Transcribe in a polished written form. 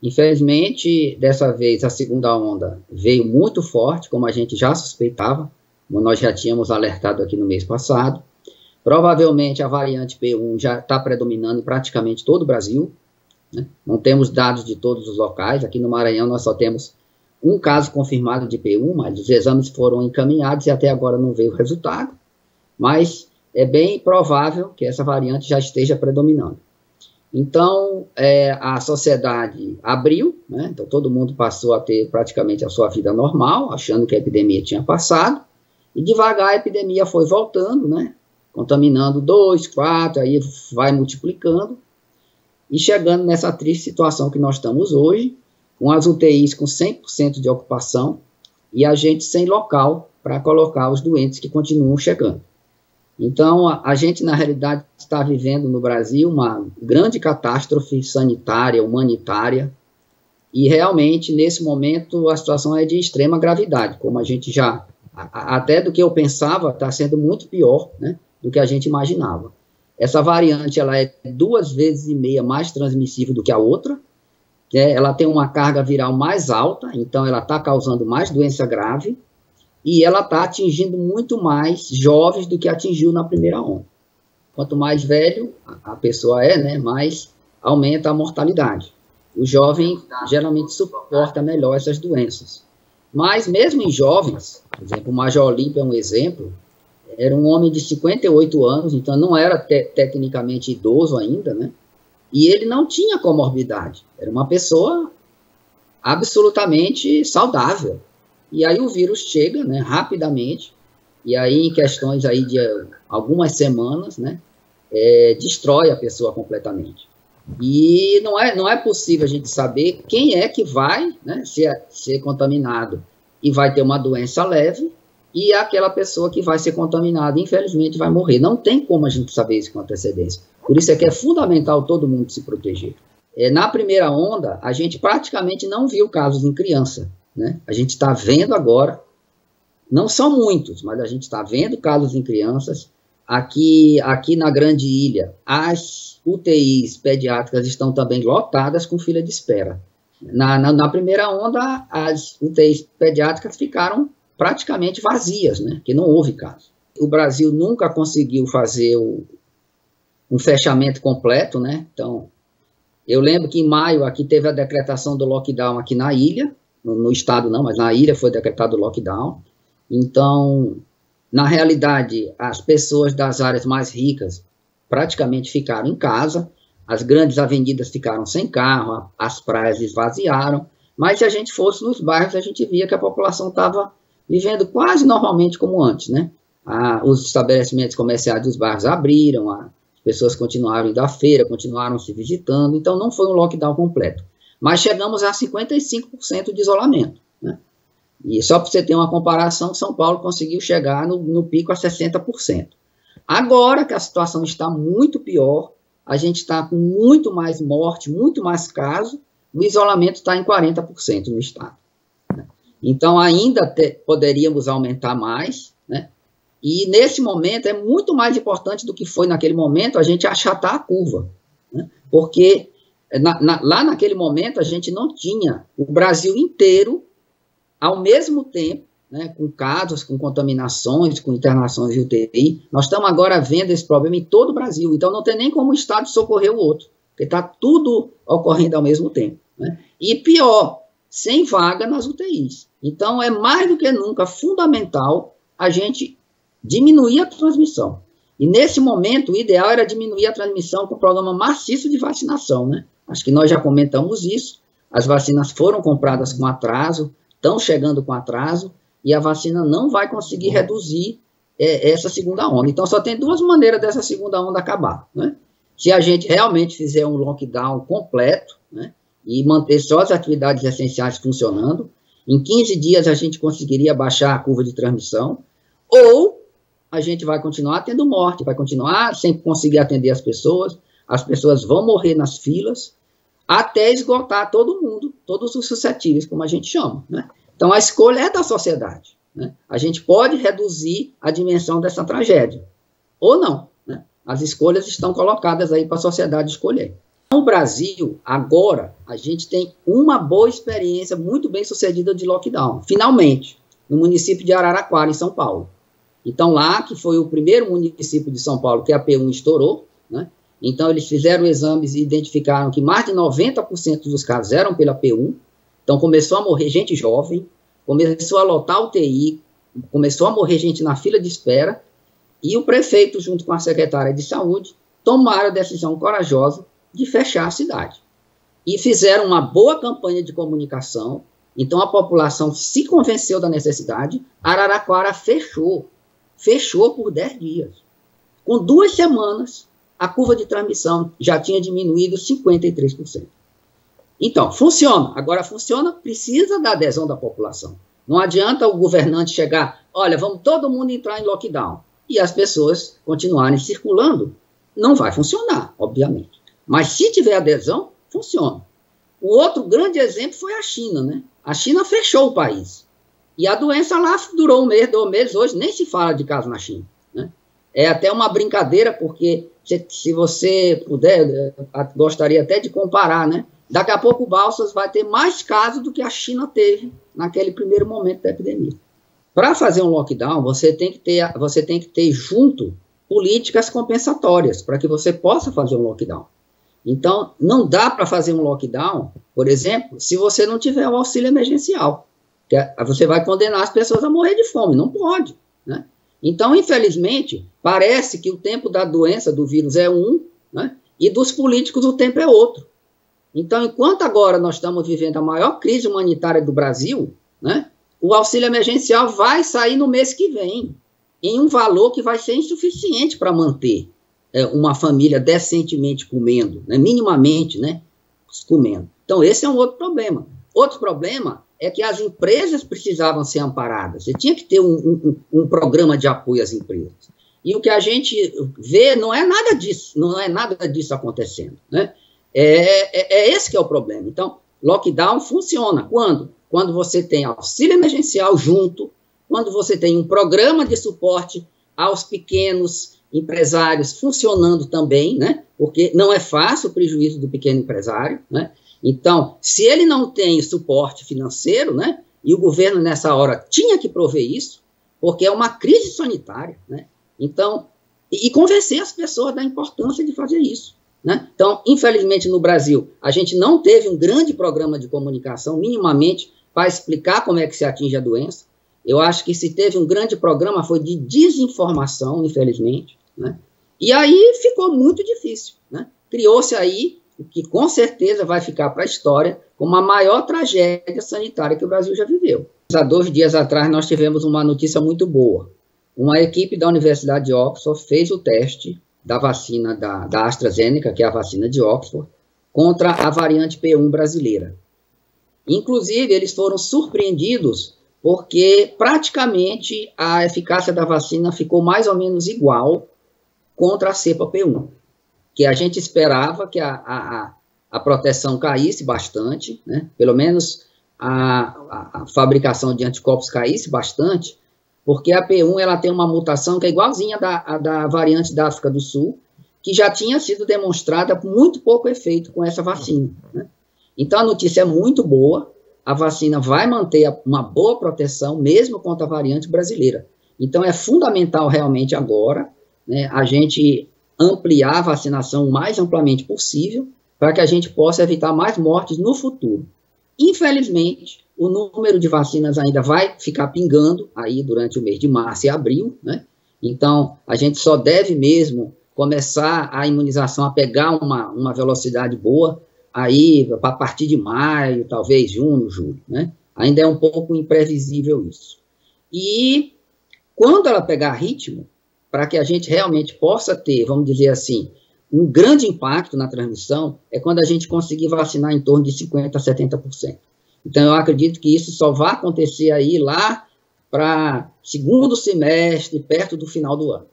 Infelizmente, dessa vez, a segunda onda veio muito forte, como a gente já suspeitava, como nós já tínhamos alertado aqui no mês passado. Provavelmente, a variante P1 já está predominando em praticamente todo o Brasil, né? Não temos dados de todos os locais. Aqui no Maranhão, nós só temos um caso confirmado de P1, mas os exames foram encaminhados e até agora não veio o resultado. Mas é bem provável que essa variante já esteja predominando. Então, a sociedade abriu, né? Então todo mundo passou a ter praticamente a sua vida normal, achando que a epidemia tinha passado, e devagar a epidemia foi voltando, né? Contaminando 2, 4, aí vai multiplicando, e chegando nessa triste situação que nós estamos hoje, com as UTIs com 100% de ocupação, e a gente sem local para colocar os doentes que continuam chegando. Então, a gente, na realidade, está vivendo no Brasil uma grande catástrofe sanitária, humanitária, e realmente, nesse momento, a situação é de extrema gravidade, como a gente já, até do que eu pensava, está sendo muito pior, né, do que a gente imaginava. Essa variante, ela é 2,5 vezes mais transmissível do que a outra, ela tem uma carga viral mais alta, então ela está causando mais doença grave, e ela está atingindo muito mais jovens do que atingiu na primeira onda. Quanto mais velho a pessoa é, né, mais aumenta a mortalidade. O jovem geralmente suporta melhor essas doenças. Mas mesmo em jovens, por exemplo, o Major Olímpio é um exemplo, era um homem de 58 anos, então não era tecnicamente idoso ainda, né, e ele não tinha comorbidade, era uma pessoa absolutamente saudável. E aí o vírus chega, né, rapidamente, e aí em questões aí de algumas semanas, né, destrói a pessoa completamente. E não é possível a gente saber quem é que vai, né, ser contaminado e vai ter uma doença leve, e aquela pessoa que vai ser contaminada, infelizmente, vai morrer. Não tem como a gente saber isso com antecedência. Por isso é que é fundamental todo mundo se proteger. Na primeira onda, a gente praticamente não viu casos em criança, né? A gente está vendo agora, não são muitos, mas a gente está vendo casos em crianças. Aqui na Grande Ilha, as UTIs pediátricas estão também lotadas com fila de espera. Na primeira onda, as UTIs pediátricas ficaram praticamente vazias, né? Que não houve caso. O Brasil nunca conseguiu fazer um fechamento completo, né? Então, eu lembro que em maio aqui teve a decretação do lockdown aqui na ilha, no estado não, mas na ilha foi decretado o lockdown. Então, na realidade, as pessoas das áreas mais ricas praticamente ficaram em casa, as grandes avenidas ficaram sem carro, as praias esvaziaram, mas se a gente fosse nos bairros, a gente via que a população estava vivendo quase normalmente como antes, né? Os estabelecimentos comerciais dos bairros abriram, as pessoas continuaram indo à feira, continuaram se visitando, então não foi um lockdown completo. Mas chegamos a 55% de isolamento, né? E só para você ter uma comparação, São Paulo conseguiu chegar no pico a 60%. Agora que a situação está muito pior, a gente está com muito mais morte, muito mais casos, o isolamento está em 40% no estado, né? Então ainda poderíamos aumentar mais, né? E nesse momento é muito mais importante do que foi naquele momento a gente achatar a curva, né? Porque lá naquele momento a gente não tinha o Brasil inteiro ao mesmo tempo, né, com casos, com contaminações, com internações de UTI. Nós estamos agora vendo esse problema em todo o Brasil, então não tem nem como um estado socorrer o outro, porque está tudo ocorrendo ao mesmo tempo, né? E pior, sem vaga nas UTIs. Então é mais do que nunca fundamental a gente diminuir a transmissão. E nesse momento o ideal era diminuir a transmissão com o programa maciço de vacinação, né? Acho que nós já comentamos isso, as vacinas foram compradas com atraso, estão chegando com atraso, e a vacina não vai conseguir reduzir essa segunda onda. Então, só tem duas maneiras dessa segunda onda acabar, né? Se a gente realmente fizer um lockdown completo, né, e manter só as atividades essenciais funcionando, em 15 dias a gente conseguiria baixar a curva de transmissão, ou a gente vai continuar tendo morte, vai continuar sem conseguir atender as pessoas vão morrer nas filas, até esgotar todo mundo, todos os suscetíveis, como a gente chama, né? Então, a escolha é da sociedade, né? A gente pode reduzir a dimensão dessa tragédia, ou não, né? As escolhas estão colocadas aí para a sociedade escolher. No Brasil, agora, a gente tem uma boa experiência muito bem sucedida de lockdown, finalmente, no município de Araraquara, em São Paulo. Então, lá, que foi o primeiro município de São Paulo que a P1 estourou, né? Então, eles fizeram exames e identificaram que mais de 90% dos casos eram pela P1. Então, começou a morrer gente jovem, começou a lotar a UTI, começou a morrer gente na fila de espera, e o prefeito, junto com a secretária de saúde, tomaram a decisão corajosa de fechar a cidade. E fizeram uma boa campanha de comunicação, então a população se convenceu da necessidade. Araraquara fechou por 10 dias. Com 2 semanas, a curva de transmissão já tinha diminuído 53%. Então, funciona. Agora, funciona, precisa da adesão da população. Não adianta o governante chegar, olha, vamos todo mundo entrar em lockdown, e as pessoas continuarem circulando. Não vai funcionar, obviamente. Mas se tiver adesão, funciona. O outro grande exemplo foi a China, né? A China fechou o país. E a doença lá durou 1 mês, 2 meses, hoje nem se fala de caso na China, né? É até uma brincadeira, porque se você puder, gostaria até de comparar, né? Daqui a pouco o Balsas vai ter mais casos do que a China teve naquele primeiro momento da epidemia. Para fazer um lockdown, você tem que ter junto políticas compensatórias para que você possa fazer um lockdown. Então, não dá para fazer um lockdown, por exemplo, se você não tiver o auxílio emergencial. Você vai condenar as pessoas a morrer de fome, não pode, né? Então, infelizmente, parece que o tempo da doença, do vírus, é um, né? E dos políticos o tempo é outro. Então, enquanto agora nós estamos vivendo a maior crise humanitária do Brasil, né, o auxílio emergencial vai sair no mês que vem, em um valor que vai ser insuficiente para manter uma família decentemente comendo, né, minimamente, né, comendo. Então, esse é um outro problema. Outro problema é que as empresas precisavam ser amparadas. Você tinha que ter um programa de apoio às empresas. E o que a gente vê não é nada disso acontecendo, né? Esse que é o problema. Então, lockdown funciona. Quando? Quando você tem auxílio emergencial junto, quando você tem um programa de suporte aos pequenos empresários funcionando também, né? Porque não é fácil o prejuízo do pequeno empresário, né? Então, se ele não tem suporte financeiro, né? E o governo nessa hora tinha que prover isso, porque é uma crise sanitária, né? Então, e convencer as pessoas da importância de fazer isso, né? Então, infelizmente, no Brasil, a gente não teve um grande programa de comunicação, minimamente, para explicar como é que se atinge a doença. Eu acho que se teve um grande programa foi de desinformação, infelizmente, né? E aí ficou muito difícil, né? Criou-se aí o que com certeza vai ficar para a história como a maior tragédia sanitária que o Brasil já viveu. Há 2 dias atrás nós tivemos uma notícia muito boa. Uma equipe da Universidade de Oxford fez o teste da vacina da AstraZeneca, que é a vacina de Oxford, contra a variante P1 brasileira. Inclusive, eles foram surpreendidos porque praticamente a eficácia da vacina ficou mais ou menos igual contra a cepa P1, que a gente esperava que a proteção caísse bastante, né? Pelo menos a fabricação de anticorpos caísse bastante, porque a P1 ela tem uma mutação que é igualzinha da variante da África do Sul, que já tinha sido demonstrada muito pouco efeito com essa vacina, né? Então, a notícia é muito boa, a vacina vai manter uma boa proteção, mesmo contra a variante brasileira. Então, é fundamental realmente agora, né, a gente ampliar a vacinação o mais amplamente possível, para que a gente possa evitar mais mortes no futuro. Infelizmente, o número de vacinas ainda vai ficar pingando aí durante o mês de março e abril, né? Então, a gente só deve mesmo começar a imunização a pegar uma velocidade boa aí a partir de maio, talvez junho, julho, né? Ainda é um pouco imprevisível isso. E quando ela pegar ritmo, para que a gente realmente possa ter, vamos dizer assim, um grande impacto na transmissão, é quando a gente conseguir vacinar em torno de 50% a 70%. Então, eu acredito que isso só vai acontecer aí lá para segundo semestre, perto do final do ano.